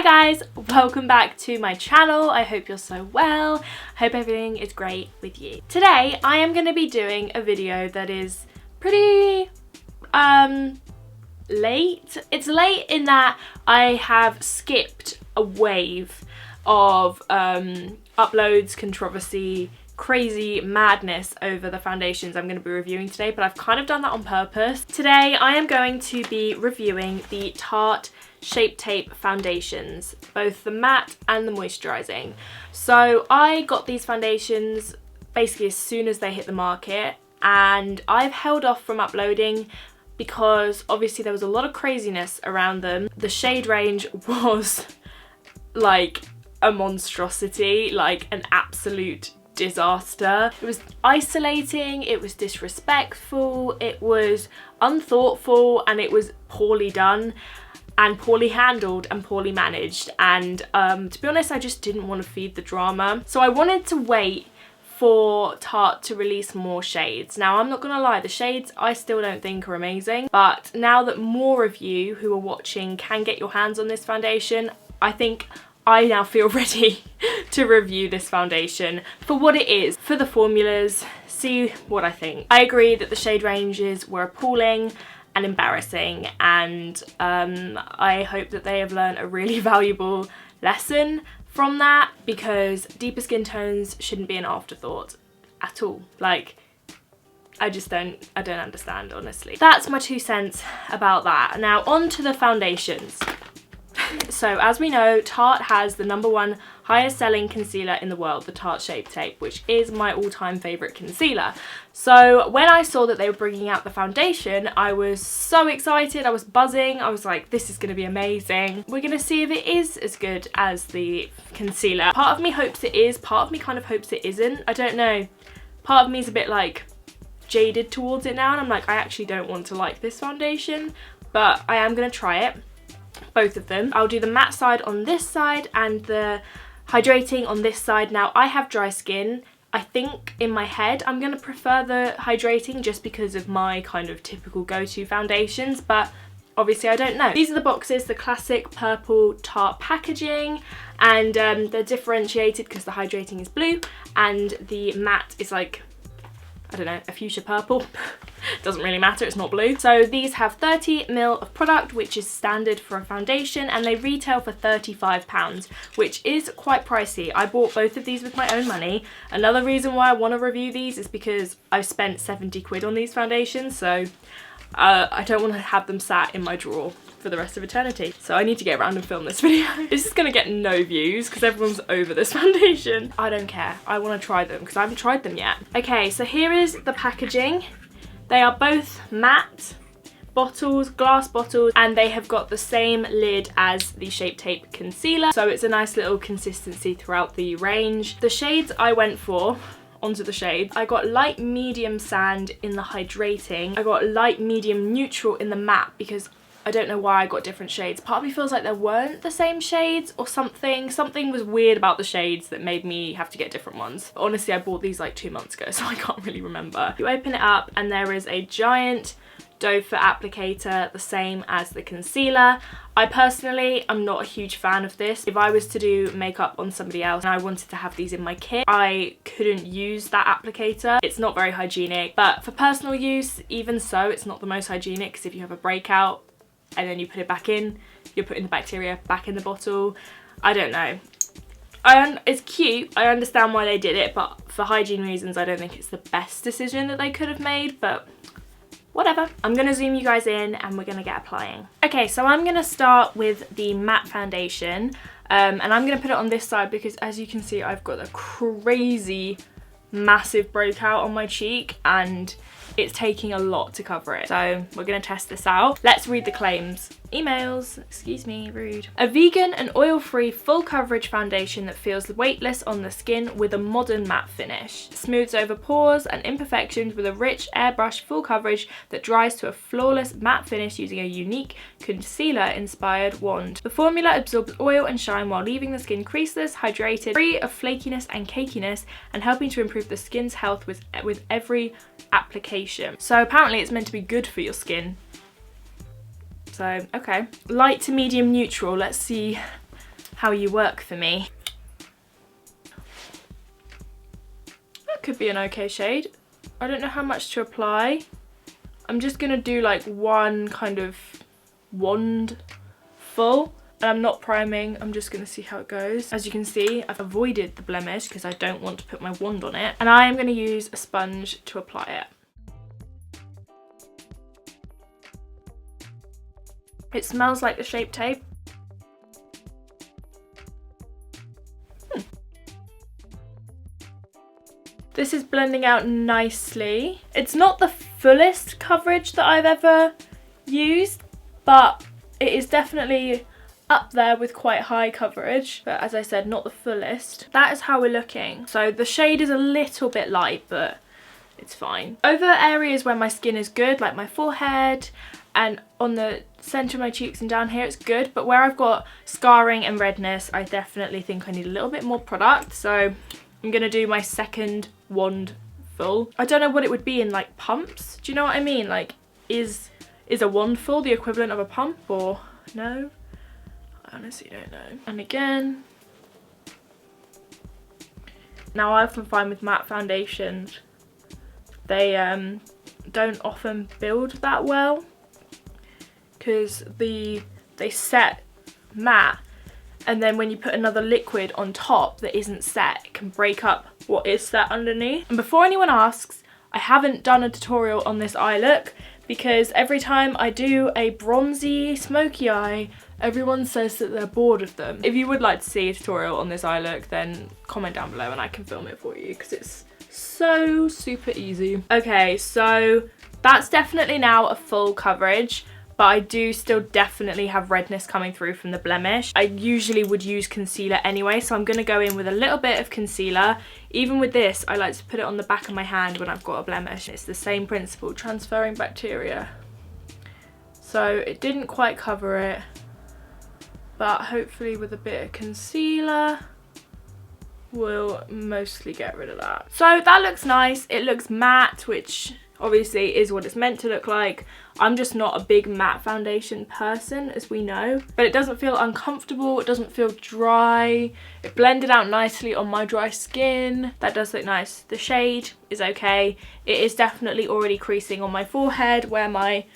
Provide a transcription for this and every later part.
Hi guys, welcome back to my channel. I hope you're so well. I hope everything is great with you. Today I am going to be doing a video that is pretty late. It's late in that I have skipped a wave of uploads, controversy, crazy madness over the foundations I'm going to be reviewing today, but I've kind of done that on purpose. Today I am going to be reviewing the Tarte Shape Tape foundations, both the matte and the moisturising. So I got these foundations basically as soon as they hit the market, and I've held off from uploading because obviously there was a lot of craziness around them. The shade range was like a monstrosity, like an absolute disaster. It was isolating, it was disrespectful, it was unthoughtful, and it was poorly done and poorly handled and poorly managed, and to be honest I just didn't want to feed the drama. So I wanted to wait for Tarte to release more shades. Now I'm not gonna lie, the shades I still don't think are amazing, but now that more of you who are watching can get your hands on this foundation, I think I now feel ready to review this foundation for what it is, for the formulas, see what I think. I agree that the shade ranges were appalling and embarrassing, and I hope that they have learned a really valuable lesson from that, because deeper skin tones shouldn't be an afterthought at all. Like, I don't understand, honestly. That's my 2 cents about that. Now on to the foundations. So as we know, Tarte has the #1 highest selling concealer in the world, the Tarte Shape Tape, which is my all-time favourite concealer. So when I saw that they were bringing out the foundation, I was so excited, I was buzzing, I was like, this is going to be amazing. We're going to see if it is as good as the concealer. Part of me hopes it is, part of me kind of hopes it isn't. I don't know. Part of me is a bit like jaded towards it now, and I'm like, I actually don't want to like this foundation, but I am going to try it. Both of them. I'll do the matte side on this side and the hydrating on this side. Now I have dry skin. I think in my head I'm going to prefer the hydrating just because of my kind of typical go-to foundations, but obviously I don't know. These are the boxes, the classic purple Tarte packaging, and they're differentiated because the hydrating is blue and the matte is like, I don't know, a fuchsia purple. Doesn't really matter, it's not blue. So these have 30 ml of product, which is standard for a foundation, and they retail for £35, which is quite pricey. I bought both of these with my own money. Another reason why I want to review these is because I've spent 70 quid on these foundations, so I don't want to have them sat in my drawer for the rest of eternity. So I need to get around and film this video. This is gonna get no views because everyone's over this foundation. I don't care, I want to try them because I haven't tried them yet. Okay, so here is the packaging. They are both matte bottles, glass bottles, and they have got the same lid as the Shape Tape concealer, so it's a nice little consistency throughout the range. The shades I went for, onto the shades, I got light medium sand in the hydrating, I got light medium neutral in the matte, because I don't know why I got different shades. Part of me feels like there weren't the same shades or something. Something was weird about the shades that made me have to get different ones. But honestly, I bought these like 2 months ago, so I can't really remember. You open it up and there is a giant doe foot applicator, the same as the concealer. I personally am not a huge fan of this. If I was to do makeup on somebody else and I wanted to have these in my kit, I couldn't use that applicator. It's not very hygienic, but for personal use, even so, it's not the most hygienic, because if you have a breakout and then you put it back in, you're putting the bacteria back in the bottle. I don't know. It's cute, I understand why they did it, but for hygiene reasons I don't think it's the best decision that they could have made, but whatever. I'm gonna zoom you guys in and we're gonna get applying. Okay, so I'm gonna start with the matte foundation, and I'm gonna put it on this side because, as you can see, I've got a crazy massive breakout on my cheek and it's taking a lot to cover it. So we're gonna test this out. Let's read the claims. Emails, excuse me, rude. A vegan and oil-free full coverage foundation that feels weightless on the skin with a modern matte finish. Smooths over pores and imperfections with a rich airbrush full coverage that dries to a flawless matte finish using a unique concealer-inspired wand. The formula absorbs oil and shine while leaving the skin creaseless, hydrated, free of flakiness and cakiness, and helping to improve the skin's health with every application. So apparently it's meant to be good for your skin. So, okay. Light to medium neutral. Let's see how you work for me. That could be an okay shade. I don't know how much to apply. I'm just gonna do like one kind of wand full, and I'm not priming. I'm just gonna see how it goes. As you can see, I've avoided the blemish because I don't want to put my wand on it, and I am gonna use a sponge to apply it. It smells like the Shape Tape. This is blending out nicely. It's not the fullest coverage that I've ever used, but it is definitely up there with quite high coverage. But as I said, not the fullest. That is how we're looking. So the shade is a little bit light, but it's fine. Over areas where my skin is good, like my forehead and on the centre of my cheeks and down here, it's good. But where I've got scarring and redness, I definitely think I need a little bit more product. So I'm gonna do my second wand full. I don't know what it would be in like pumps. Do you know what I mean? Like, is a wand full the equivalent of a pump, or no? I honestly don't know. And again. Now I often find with matte foundations, they don't often build that well because they set matte, and then when you put another liquid on top that isn't set, it can break up what is set underneath. And before anyone asks, I haven't done a tutorial on this eye look because every time I do a bronzy smoky eye, everyone says that they're bored of them. If you would like to see a tutorial on this eye look, then comment down below and I can film it for you because it's so super easy. Okay, so that's definitely now a full coverage, but I do still definitely have redness coming through from the blemish. I usually would use concealer anyway, so I'm gonna go in with a little bit of concealer. Even with this, I like to put it on the back of my hand when I've got a blemish. It's the same principle, transferring bacteria. So it didn't quite cover it, but hopefully with a bit of concealer, we'll mostly get rid of that. So that looks nice. It looks matte, which obviously is what it's meant to look like. I'm just not a big matte foundation person, as we know, but it doesn't feel uncomfortable. It doesn't feel dry. It blended out nicely on my dry skin. That does look nice. The shade is okay. It is definitely already creasing on my forehead where my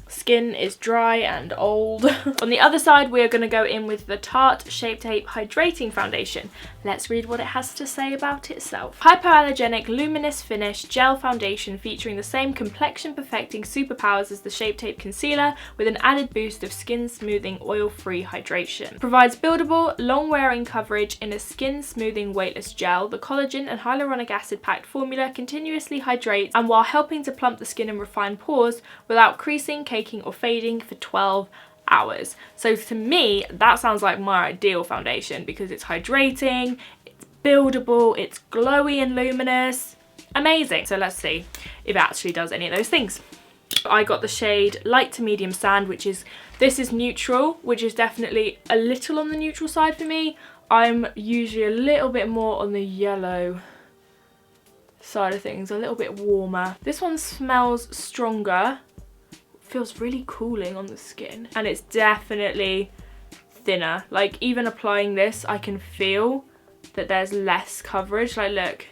skin is dry and old. On the other side, we are going to go in with the Tarte Shape Tape Hydrating Foundation. Let's read what it has to say about itself. Hypoallergenic luminous finish gel foundation featuring the same complexion perfecting superpowers as the Shape Tape concealer with an added boost of skin smoothing oil-free hydration. Provides buildable, long-wearing coverage in a skin smoothing weightless gel. The collagen and hyaluronic acid packed formula continuously hydrates, and while helping to plump the skin and refine pores without creasing, caking or fading for 12 hours. So to me, that sounds like my ideal foundation because it's hydrating, it's buildable, it's glowy and luminous. Amazing. So let's see if it actually does any of those things. I got the shade light to medium sand, this is neutral, which is definitely a little on the neutral side for me. I'm usually a little bit more on the yellow side of things, a little bit warmer. This one smells stronger. Feels really cooling on the skin, and it's definitely thinner. Like, even applying this, I can feel that there's less coverage. Like, look,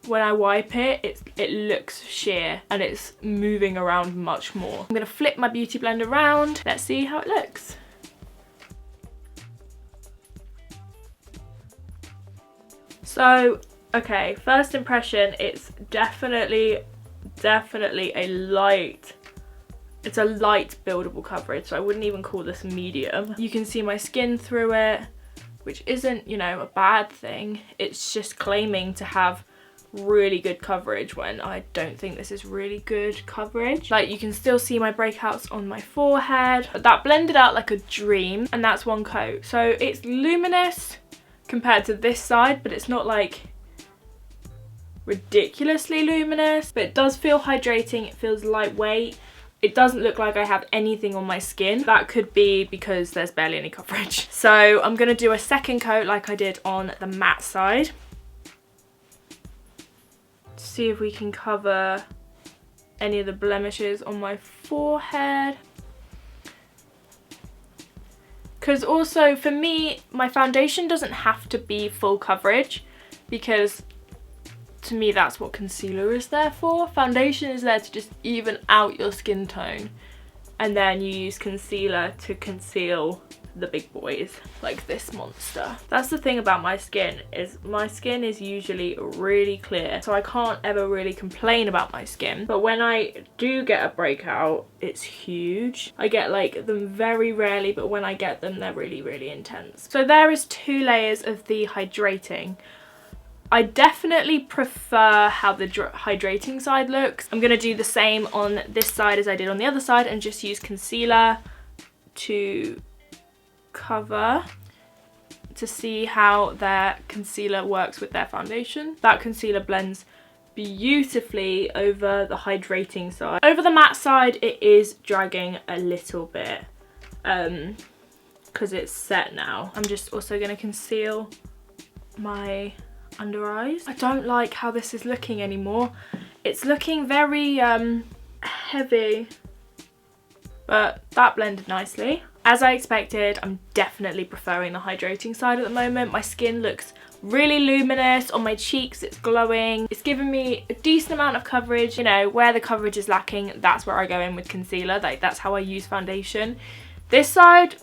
when I wipe it, it looks sheer and it's moving around much more. I'm gonna flip my beauty blend around. Let's see how it looks. So, okay, first impression, it's definitely a light. It's a light buildable coverage, so I wouldn't even call this medium. You can see my skin through it, which isn't, you know, a bad thing. It's just claiming to have really good coverage when I don't think this is really good coverage. Like, you can still see my breakouts on my forehead. That blended out like a dream, and that's one coat. So it's luminous compared to this side, but it's not like ridiculously luminous, but it does feel hydrating. It feels lightweight. It doesn't look like I have anything on my skin. That could be because there's barely any coverage. So I'm gonna do a second coat like I did on the matte side. See if we can cover any of the blemishes on my forehead. Because also for me, my foundation doesn't have to be full coverage, because to me that's what concealer is there for. Foundation is there to just even out your skin tone, and then you use concealer to conceal the big boys like this monster. That's the thing about my skin, is my skin is usually really clear, so I can't ever really complain about my skin. But when I do get a breakout, it's huge. I get like them very rarely, but when I get them, they're really, really intense. So there is 2 layers of the hydrating. I definitely prefer how the hydrating side looks. I'm gonna do the same on this side as I did on the other side and just use concealer to cover to see how their concealer works with their foundation. That concealer blends beautifully over the hydrating side. Over the matte side, it is dragging a little bit because it's set now. I'm just also going to conceal my under eyes. I don't like how this is looking anymore. It's looking very heavy, but that blended nicely. As I expected, I'm definitely preferring the hydrating side at the moment. My skin looks really luminous. On my cheeks, it's glowing. It's giving me a decent amount of coverage. You know, where the coverage is lacking, that's where I go in with concealer. Like, that's how I use foundation. This side,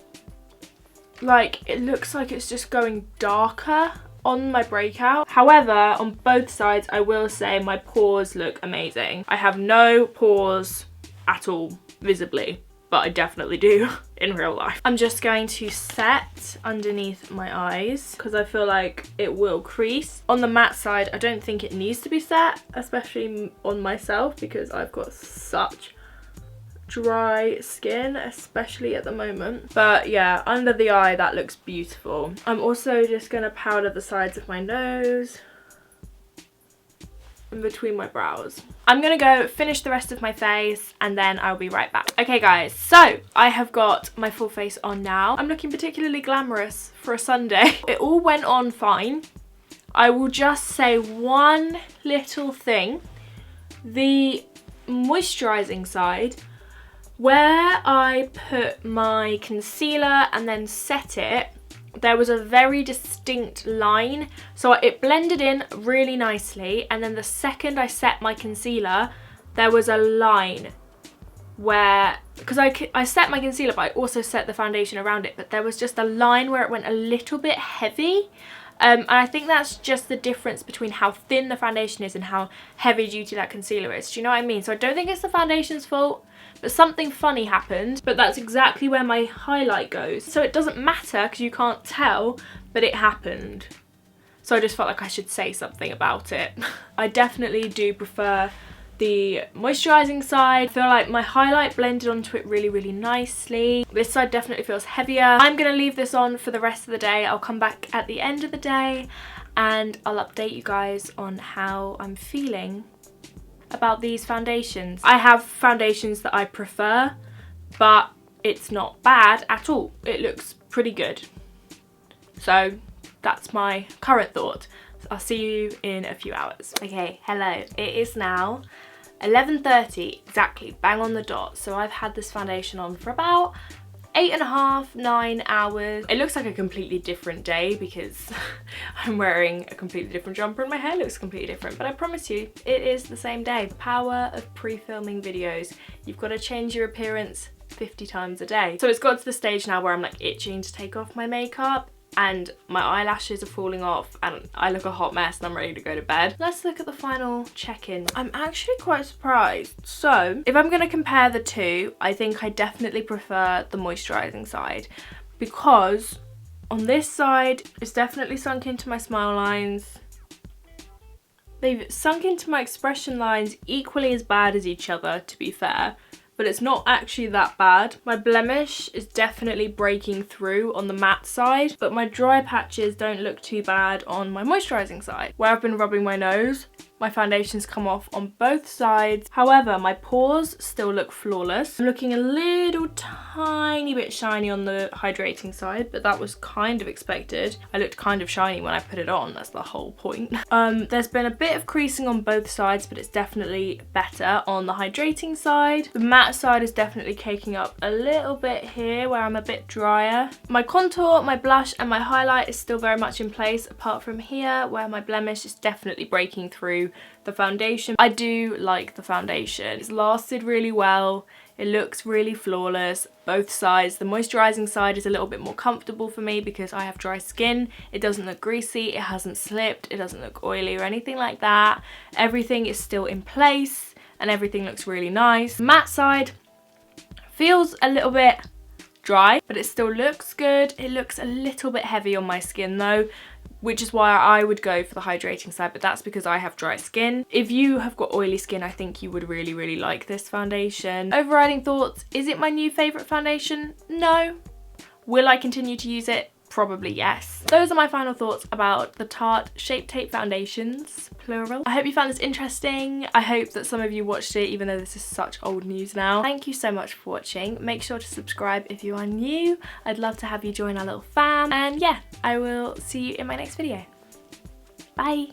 like, it looks like it's just going darker on my breakout. However, on both sides, I will say my pores look amazing. I have no pores at all, visibly, but I definitely do in real life. I'm just going to set underneath my eyes because I feel like it will crease. On the matte side, I don't think it needs to be set, especially on myself, because I've got such dry skin, especially at the moment. But yeah, under the eye, that looks beautiful. I'm also just gonna powder the sides of my nose and between my brows. I'm gonna go finish the rest of my face and then I'll be right back. Okay guys, so I have got my full face on now. I'm looking particularly glamorous for a Sunday. It all went on fine. I will just say one little thing. The moisturizing side, where I put my concealer and then set it, there was a very distinct line, so it blended in really nicely, and then the second I set my concealer, there was a line where, because I set my concealer but I also set the foundation around it, but there was just a line where it went a little bit heavy. And I think that's just the difference between how thin the foundation is and how heavy duty that concealer is. Do you know what I mean? So I don't think it's the foundation's fault, but something funny happened. But that's exactly where my highlight goes. So it doesn't matter because you can't tell, but it happened. So I just felt like I should say something about it. I definitely do prefer the moisturizing side. I feel like my highlight blended onto it really, really nicely. This side definitely feels heavier. I'm gonna leave this on for the rest of the day. I'll come back at the end of the day and I'll update you guys on how I'm feeling about these foundations. I have foundations that I prefer, but it's not bad at all. It looks pretty good. So that's my current thought. I'll see you in a few hours. Okay, hello. It is now 11:30, exactly, bang on the dot. So I've had this foundation on for about 8.5, 9 hours. It looks like a completely different day because I'm wearing a completely different jumper and my hair looks completely different, but I promise you, it is the same day. The power of pre-filming videos. You've got to change your appearance 50 times a day. So it's got to the stage now where I'm like itching to take off my makeup and my eyelashes are falling off and I look a hot mess and I'm ready to go to bed. Let's look at the final check-in. I'm actually quite surprised. So if I'm going to compare the two, I think I definitely prefer the moisturizing side, because on this side it's definitely sunk into my smile lines. They've sunk into my expression lines equally as bad as each other, to be fair, but it's not actually that bad. My blemish is definitely breaking through on the matte side, but my dry patches don't look too bad on my moisturizing side. Where I've been rubbing my nose, My foundation's come off on both sides. However, my pores still look flawless. I'm looking a little tiny bit shiny on the hydrating side, but that was kind of expected. I looked kind of shiny when I put it on, that's the whole point. There's been a bit of creasing on both sides, but it's definitely better on the hydrating side. The matte side is definitely caking up a little bit here where I'm a bit drier. My contour, my blush and my highlight is still very much in place, apart from here where my blemish is definitely breaking through the foundation. I do like the foundation. It's lasted really well. It looks really flawless, both sides. The moisturising side is a little bit more comfortable for me because I have dry skin. It doesn't look greasy, it hasn't slipped, it doesn't look oily or anything like that. Everything is still in place and everything looks really nice. Matte side feels a little bit dry, but it still looks good. It looks a little bit heavy on my skin though, which is why I would go for the hydrating side, but that's because I have dry skin. If you have got oily skin, I think you would really, really like this foundation. Overriding thoughts, is it my new favourite foundation? No. Will I continue to use it? Probably yes. Those are my final thoughts about the Tarte Shape Tape foundations, plural. I hope you found this interesting. I hope that some of you watched it, even though this is such old news now. Thank you so much for watching. Make sure to subscribe if you are new. I'd love to have you join our little fam. And yeah, I will see you in my next video. Bye.